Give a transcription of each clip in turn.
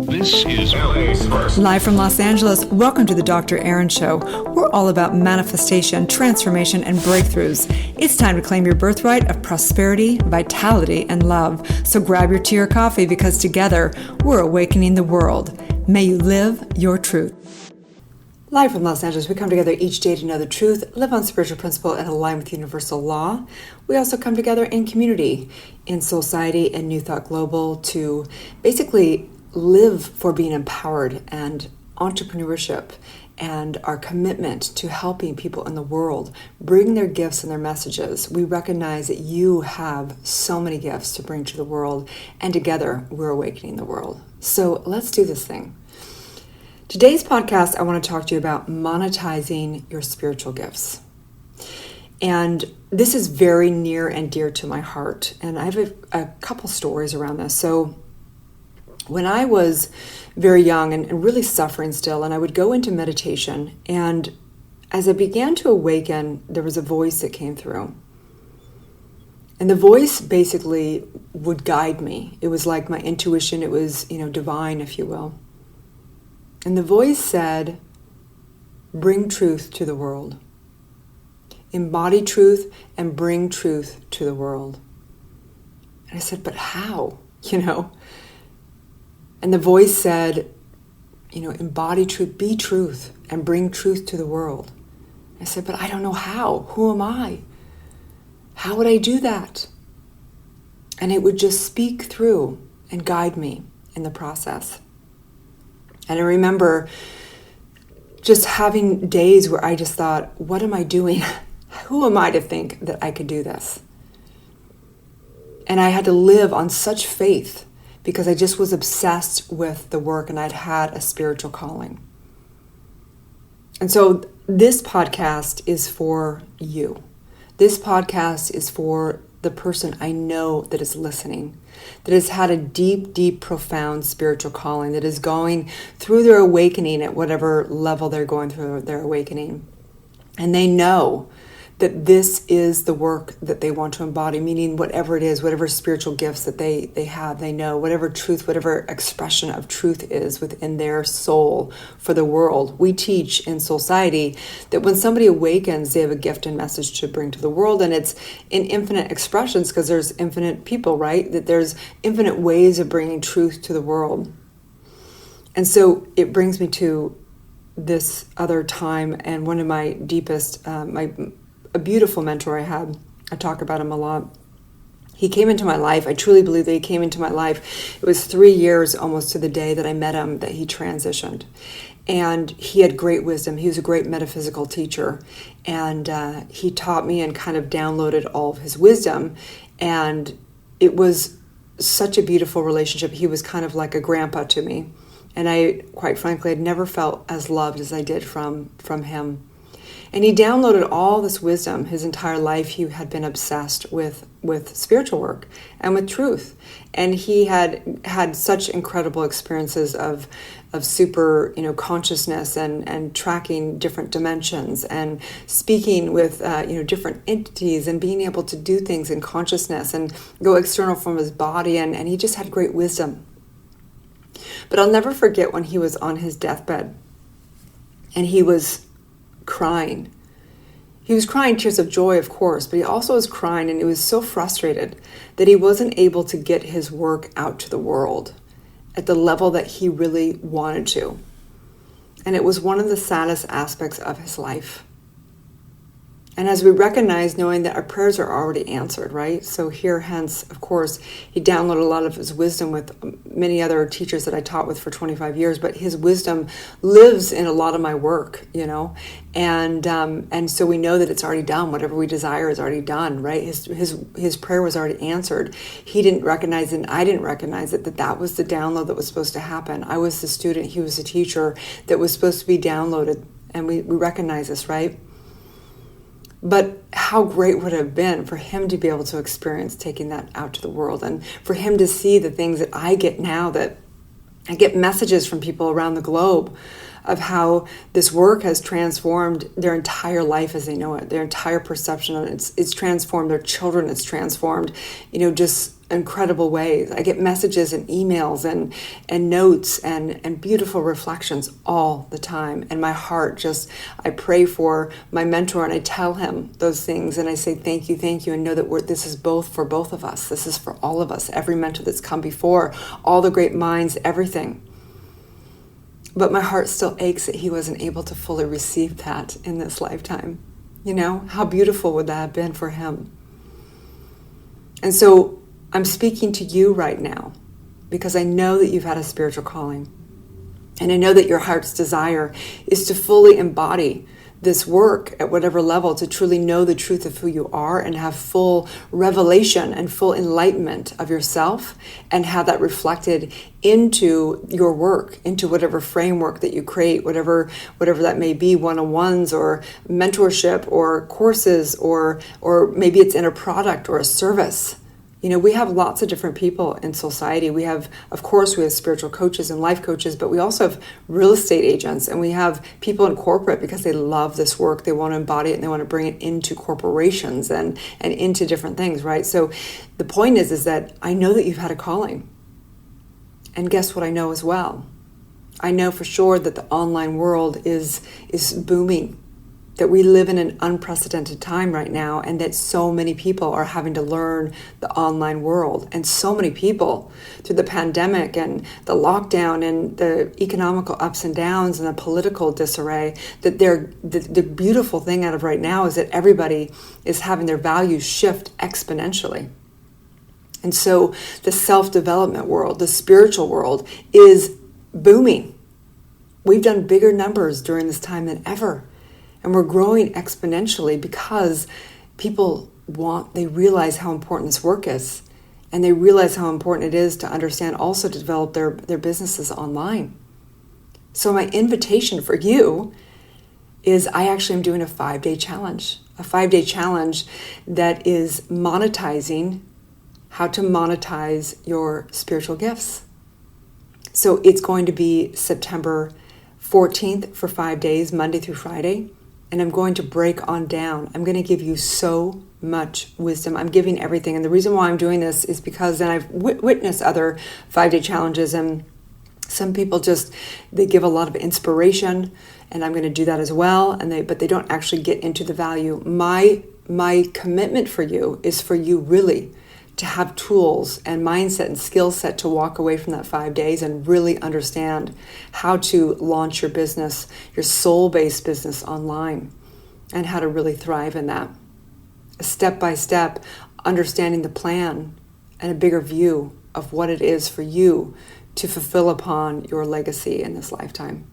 This is LA's first. Live from Los Angeles, welcome to the Dr. Erin Show. We're all about manifestation, transformation, and breakthroughs. It's time to claim your birthright of prosperity, vitality, and love. So grab your tea or coffee because together, we're awakening the world. May you live your truth. Live from Los Angeles, we come together each day to know the truth, live on spiritual principle, and align with universal law. We also come together in community, in Society and New Thought Global to basically live for being empowered and entrepreneurship and our commitment to helping people in the world bring their gifts and their messages. We recognize that you have so many gifts to bring to the world, and together we're awakening the world. So let's do this thing. Today's podcast, I want to talk to you about monetizing your spiritual gifts. And this is very near and dear to my heart. And I have a couple stories around this. So when I was very young and really suffering still, and I would go into meditation, and as I began to awaken, there was a voice that came through. And the voice basically would guide me. It was like my intuition. It was, divine, if you will. And the voice said, bring truth to the world. Embody truth and bring truth to the world. And I said, but how? And the voice said, embody truth, be truth, and bring truth to the world. I said, but I don't know how. Who am I? How would I do that? And it would just speak through and guide me in the process. And I remember just having days where I just thought, what am I doing? Who am I to think that I could do this? And I had to live on such faith because I just was obsessed with the work and I'd had a spiritual calling. And so this podcast is for you. This podcast is for the person I know that is listening, that has had a deep, deep, profound spiritual calling, that is going through their awakening at whatever level they're going through their awakening. And they know that this is the work that they want to embody, meaning whatever it is, whatever spiritual gifts that they have, they know, whatever truth, whatever expression of truth is within their soul for the world. We teach in Society that when somebody awakens, they have a gift and message to bring to the world, and it's in infinite expressions because there's infinite people, right? That there's infinite ways of bringing truth to the world. And so it brings me to this other time, and one of my deepest, a beautiful mentor I had. I talk about him a lot. He came into my life. I truly believe that he came into my life. It was 3 years almost to the day that I met him that he transitioned. And he had great wisdom. He was a great metaphysical teacher. And he taught me and kind of downloaded all of his wisdom. And it was such a beautiful relationship. He was kind of like a grandpa to me. And I, quite frankly, had never felt as loved as I did from him. And he downloaded all this wisdom. His entire life, he had been obsessed with spiritual work and with truth. And he had such incredible experiences of super, consciousness and tracking different dimensions and speaking with, different entities and being able to do things in consciousness and go external from his body. And he just had great wisdom. But I'll never forget when he was on his deathbed and he was crying. He was crying tears of joy, of course, but he also was crying, and he was so frustrated that he wasn't able to get his work out to the world at the level that he really wanted to. And it was one of the saddest aspects of his life. And as we recognize, knowing that our prayers are already answered, right? So here, hence, of course, he downloaded a lot of his wisdom with many other teachers that I taught with for 25 years, but his wisdom lives in a lot of my work, and so we know that it's already done. Whatever we desire is already done, right? His prayer was already answered. He didn't recognize it, and I didn't recognize it, that was the download that was supposed to happen. I was the student, he was the teacher that was supposed to be downloaded, and we recognize this, right? But how great would it have been for him to be able to experience taking that out to the world, and for him to see the things that I get now, that I get messages from people around the globe of how this work has transformed their entire life as they know it, their entire perception of it. It's transformed their children. It's transformed, just incredible ways. I get messages and emails and notes and beautiful reflections all the time. And my heart just, I pray for my mentor and I tell him those things and I say, thank you, and know that this is both for both of us. This is for all of us, every mentor that's come before, all the great minds, everything. But my heart still aches that he wasn't able to fully receive that in this lifetime. You know, how beautiful would that have been for him? And so I'm speaking to you right now because I know that you've had a spiritual calling. And I know that your heart's desire is to fully embody this work at whatever level, to truly know the truth of who you are and have full revelation and full enlightenment of yourself and have that reflected into your work, into whatever framework that you create, whatever that may be, one-on-ones or mentorship or courses or maybe it's in a product or a service. You know, we have lots of different people in society. We have spiritual coaches and life coaches, but we also have real estate agents and we have people in corporate because they love this work. They want to embody it and they want to bring it into corporations and into different things, right? So the point is that I know that you've had a calling. And guess what I know as well? I know for sure that the online world is booming, that we live in an unprecedented time right now, and that so many people are having to learn the online world. And so many people through the pandemic and the lockdown and the economical ups and downs and the political disarray, that the beautiful thing out of right now is that everybody is having their values shift exponentially. And so the self-development world, the spiritual world is booming. We've done bigger numbers during this time than ever. And we're growing exponentially because they realize how important this work is. And they realize how important it is to understand also to develop their businesses online. So my invitation for you is I actually am doing a 5-day challenge. A 5-day challenge that is monetizing, how to monetize your spiritual gifts. So it's going to be September 14th for 5 days, Monday through Friday. And I'm going to break on down. I'm going to give you so much wisdom. I'm giving everything. And the reason why I'm doing this is because then I've witnessed other 5-day challenges and some people they give a lot of inspiration and I'm going to do that as well. But they don't actually get into the value. My commitment for you is for you really to have tools and mindset and skill set to walk away from that 5 days and really understand how to launch your business, your soul-based business online, and how to really thrive in that. Step by step, understanding the plan and a bigger view of what it is for you to fulfill upon your legacy in this lifetime.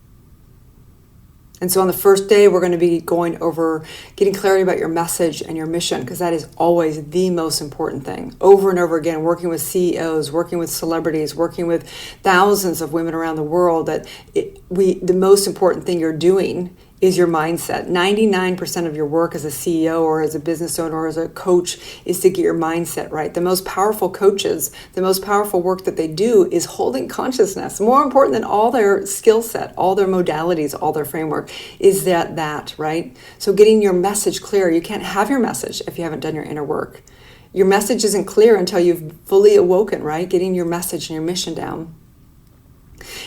And so on the first day, we're going to be going over getting clarity about your message and your mission, because that is always the most important thing. Over and over again, working with CEOs, working with celebrities, working with thousands of women around the world, the most important thing you're doing is your mindset. 99% of your work as a CEO or as a business owner or as a coach is to get your mindset right. The most powerful coaches, the most powerful work that they do is holding consciousness. More important than all their skill set, all their modalities, all their framework, is that, right? So getting your message clear. You can't have your message if you haven't done your inner work. Your message isn't clear until you've fully awoken, right? Getting your message and your mission down.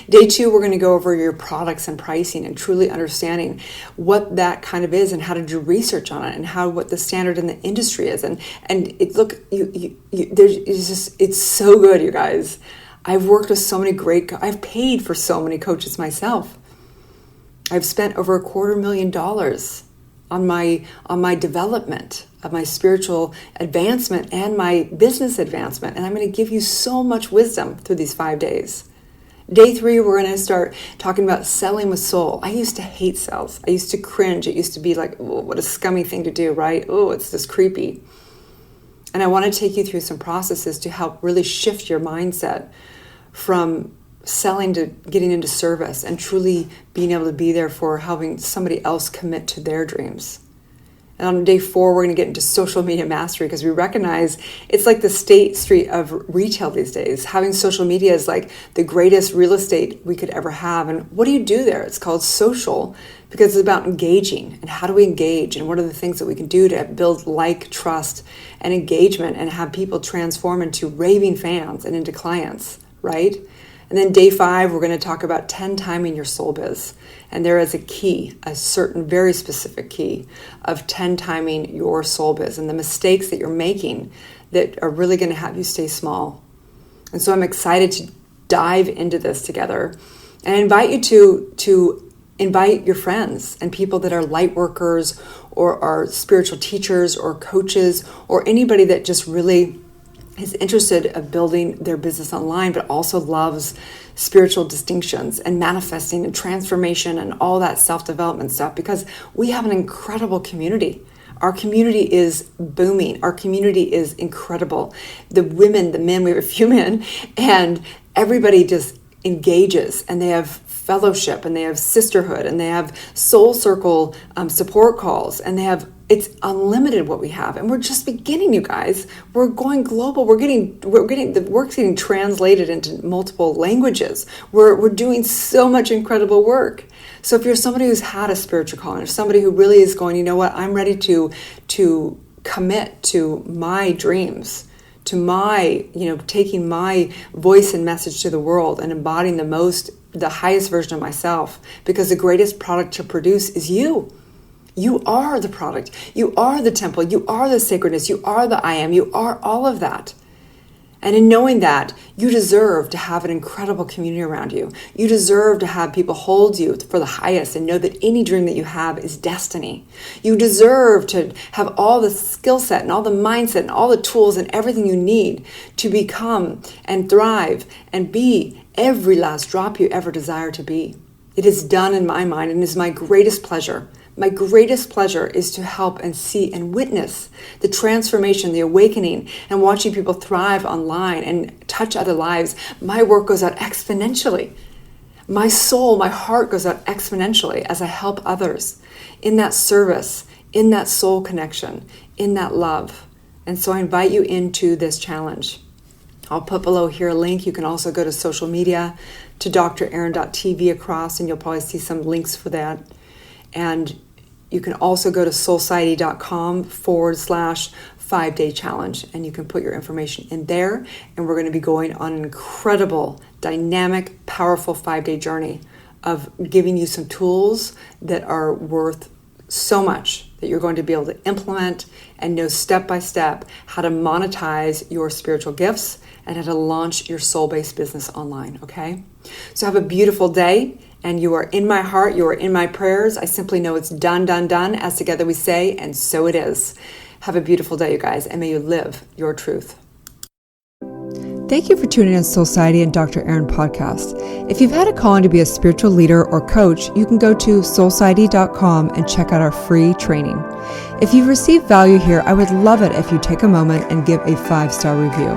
Day 2, we're going to go over your products and pricing and truly understanding what that kind of is and how to do research on it and what the standard in the industry is. And it's so good, you guys. I've worked with so many I've paid for so many coaches myself. I've spent over $250,000 on my development of my spiritual advancement and my business advancement. And I'm going to give you so much wisdom through these 5 days. Day 3, we're going to start talking about selling with soul. I used to hate sales. I used to cringe. It used to be like, oh, what a scummy thing to do, right? Oh, it's just creepy. And I want to take you through some processes to help really shift your mindset from selling to getting into service and truly being able to be there for helping somebody else commit to their dreams. And on day 4, we're going to get into social media mastery because we recognize it's like the state street of retail these days. Having social media is like the greatest real estate we could ever have. And what do you do there? It's called social because it's about engaging. And how do we engage? And what are the things that we can do to build trust, and engagement and have people transform into raving fans and into clients, right? And then day 5, we're going to talk about 10 timing your soul biz. And there is a key, a certain very specific key of 10 timing your soul biz and the mistakes that you're making that are really going to have you stay small. And so I'm excited to dive into this together. And I invite you to invite your friends and people that are light workers or are spiritual teachers or coaches or anybody that just really is interested in building their business online, but also loves spiritual distinctions and manifesting and transformation and all that self-development stuff, because we have an incredible community. Our community is booming. Our community is incredible. The women, the men, we have a few men, and everybody just engages, and they have fellowship, and they have sisterhood, and they have soul circle support calls, and it's unlimited what we have. And we're just beginning, you guys. We're going global. We're getting the work's getting translated into multiple languages. We're doing so much incredible work. So if you're somebody who's had a spiritual calling, or somebody who really is going, you know what, I'm ready to commit to my dreams, to my, taking my voice and message to the world and embodying the highest version of myself, because the greatest product to produce is you. You are the product. You are the temple. You are the sacredness. You are the I am. You are all of that. And in knowing that, you deserve to have an incredible community around you. You deserve to have people hold you for the highest and know that any dream that you have is destiny. You deserve to have all the skill set and all the mindset and all the tools and everything you need to become and thrive and be every last drop you ever desire to be. It is done in my mind and is my greatest pleasure. My greatest pleasure is to help and see and witness the transformation, the awakening, and watching people thrive online and touch other lives. My work goes out exponentially. My soul, my heart goes out exponentially as I help others in that service, in that soul connection, in that love. And so I invite you into this challenge. I'll put below here a link. You can also go to social media to draaron.tv across, and you'll probably see some links for that. And you can also go to soulsociety.com/5-day challenge, and you can put your information in there. And we're going to be going on an incredible, dynamic, powerful 5-day journey of giving you some tools that are worth so much that you're going to be able to implement and know step by step how to monetize your spiritual gifts and how to launch your soul-based business online, okay? So have a beautiful day. And you are in my heart, you are in my prayers. I simply know it's done, done, done, as together we say, and so it is. Have a beautiful day, you guys, and may you live your truth. Thank you for tuning in to Soul Society and Dr. Aaron podcast. If you've had a calling to be a spiritual leader or coach, you can go to soulsociety.com and check out our free training. If you've received value here, I would love it if you take a moment and give a 5-star review.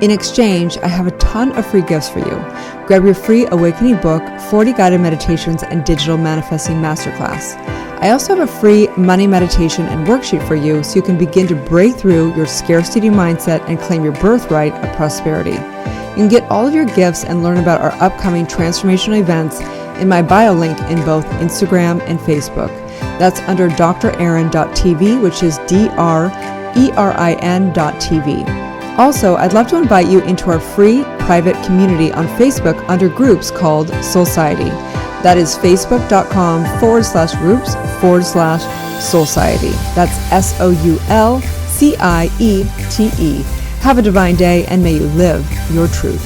In exchange, I have a ton of free gifts for you. Grab your free Awakening book, 40 guided meditations, and digital manifesting masterclass. I also have a free money meditation and worksheet for you so you can begin to break through your scarcity mindset and claim your birthright of prosperity. You can get all of your gifts and learn about our upcoming transformational events in my bio link in both Instagram and Facebook. That's under draaron.tv, which is DRERIN.tv. Also, I'd love to invite you into our free private community on Facebook under groups called Soul Society. That is facebook.com/groups/Soul Society. That's SOULCIETE. Have a divine day and may you live your truth.